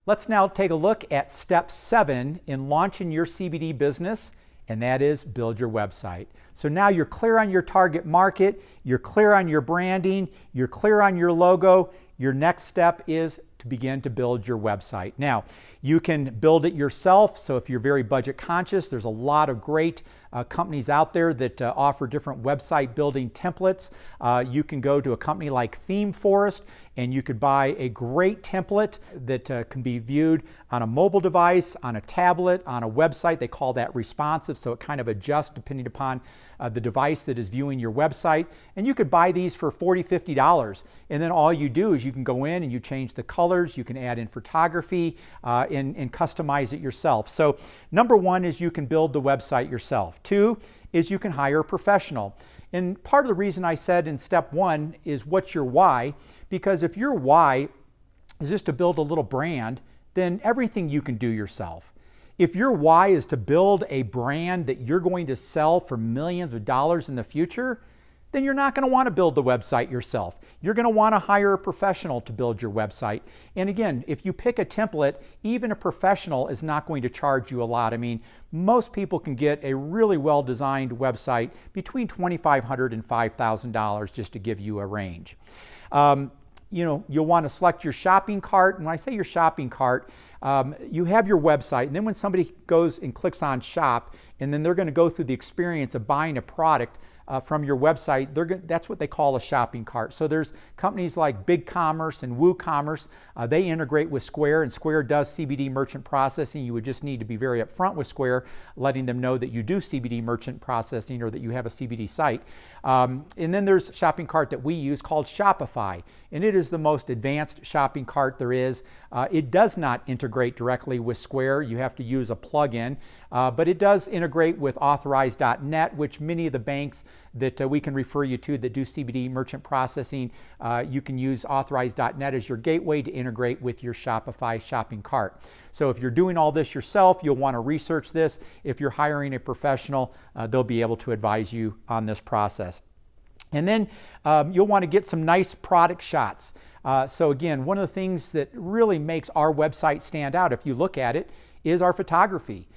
Let's now take a look at step 7 in launching your CBD business, and that is build your website. So now you're clear on your target market, you're clear on your branding, you're clear on your logo. Your next step is to begin to build your website. Now, you can build it yourself. So if you're very budget conscious, there's a lot of great companies out there that offer different website building templates. You can go to a company like Theme Forest and you could buy a great template that can be viewed on a mobile device, on a tablet, on a website. They call that responsive, so it kind of adjusts depending upon the device that is viewing your website. And you could buy these for $40, $50. And then all you do is you can go in and you change the colors, you can add in photography and customize it yourself. So number 1 is you can build the website yourself. 2 is you can hire a professional. And part of the reason I said in step 1 is what's your why? Because if your why is just to build a little brand, then everything you can do yourself. If your why is to build a brand that you're going to sell for millions of dollars in the future, then you're not going to want to build the website yourself. You're going to want to hire a professional to build your website. And again, if you pick a template, even a professional is not going to charge you a lot. I mean, most people can get a really well-designed website between $2,500 and $5,000, just to give you a range. You'll want to select your shopping cart. And when I say your shopping cart, you have your website, and then when somebody goes and clicks on shop, and then they're going to go through the experience of buying a product from your website, that's what they call a shopping cart. So there's companies like BigCommerce and WooCommerce. They integrate with Square, and Square does CBD merchant processing. You would just need to be very upfront with Square, letting them know that you do CBD merchant processing or that you have a CBD site. And then there's a shopping cart that we use called Shopify, and it is the most advanced shopping cart there is. It does not integrate directly with Square. You have to use a plugin, but it does integrate with Authorize.net, which many of the banks that we can refer you to that do CBD merchant processing, you can use Authorize.net as your gateway to integrate with your Shopify shopping cart. So if you're doing all this yourself, you'll want to research this. If you're hiring a professional, they'll be able to advise you on this process. And then you'll want to get some nice product shots. So again, one of the things that really makes our website stand out, if you look at it, is our photography.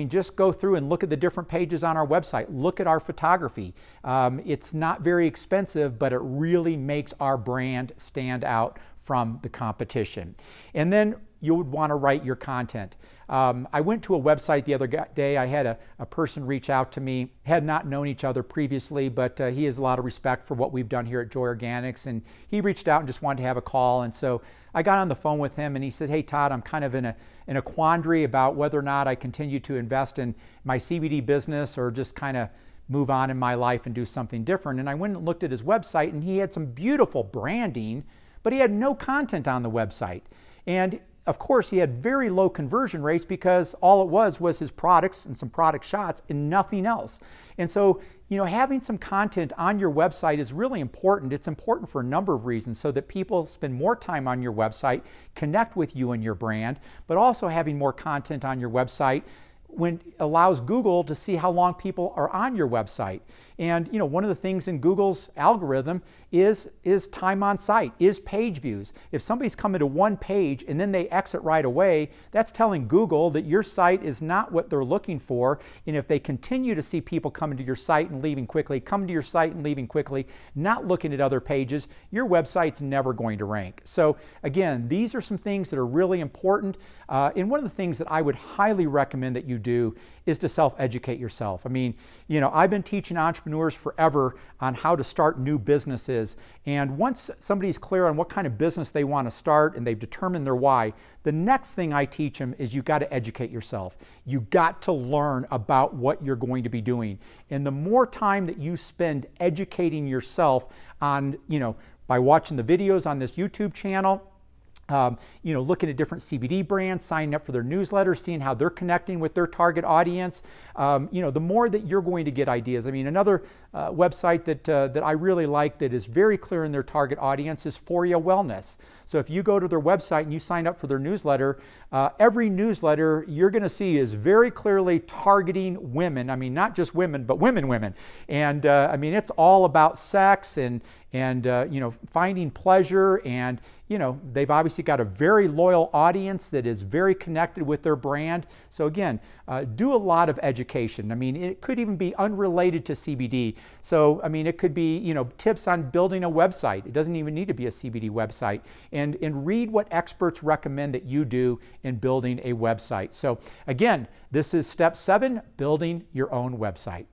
Just go through and look at the different pages on our website. Look at our photography. It's not very expensive, but it really makes our brand stand out from the competition. And then you would want to write your content. I went to a website the other day. I had a person reach out to me, had not known each other previously, but he has a lot of respect for what we've done here at Joy Organics, and he reached out and just wanted to have a call. And so I got on the phone with him and he said, "Hey Todd, I'm kind of in a quandary about whether or not I continue to invest in my CBD business or just kind of move on in my life and do something different." And I went and looked at his website, and he had some beautiful branding, but he had no content on the website. And of course, he had very low conversion rates because all it was his products and some product shots and nothing else. And so, having some content on your website is really important. It's important for a number of reasons, so that people spend more time on your website, connect with you and your brand, but also having more content on your website allows Google to see how long people are on your website. And one of the things in Google's algorithm is time on site, is page views. If somebody's coming to one page and then they exit right away, that's telling Google that your site is not what they're looking for. And if they continue to see people coming to your site and leaving quickly, coming to your site and leaving quickly, not looking at other pages, your website's never going to rank. So again, these are some things that are really important. And one of the things that I would highly recommend that you do is to self-educate yourself. I've been teaching entrepreneurs forever on how to start new businesses. And once somebody's clear on what kind of business they want to start and they've determined their why, the next thing I teach them is you've got to educate yourself. You've got to learn about what you're going to be doing. And the more time that you spend educating yourself on, by watching the videos on this YouTube channel, looking at different CBD brands, signing up for their newsletters, seeing how they're connecting with their target audience, the more that you're going to get ideas. Another website that I really like that is very clear in their target audience is Foria Wellness. So if you go to their website and you sign up for their newsletter, every newsletter you're going to see is very clearly targeting women. Not just women, but women. And it's all about sex and finding pleasure and they've obviously got a very loyal audience that is very connected with their brand. So again, do a lot of education. I mean, it could even be unrelated to CBD. So, I mean, it could be, tips on building a website. It doesn't even need to be a CBD website. And read what experts recommend that you do in building a website. So again, this is step 7, building your own website.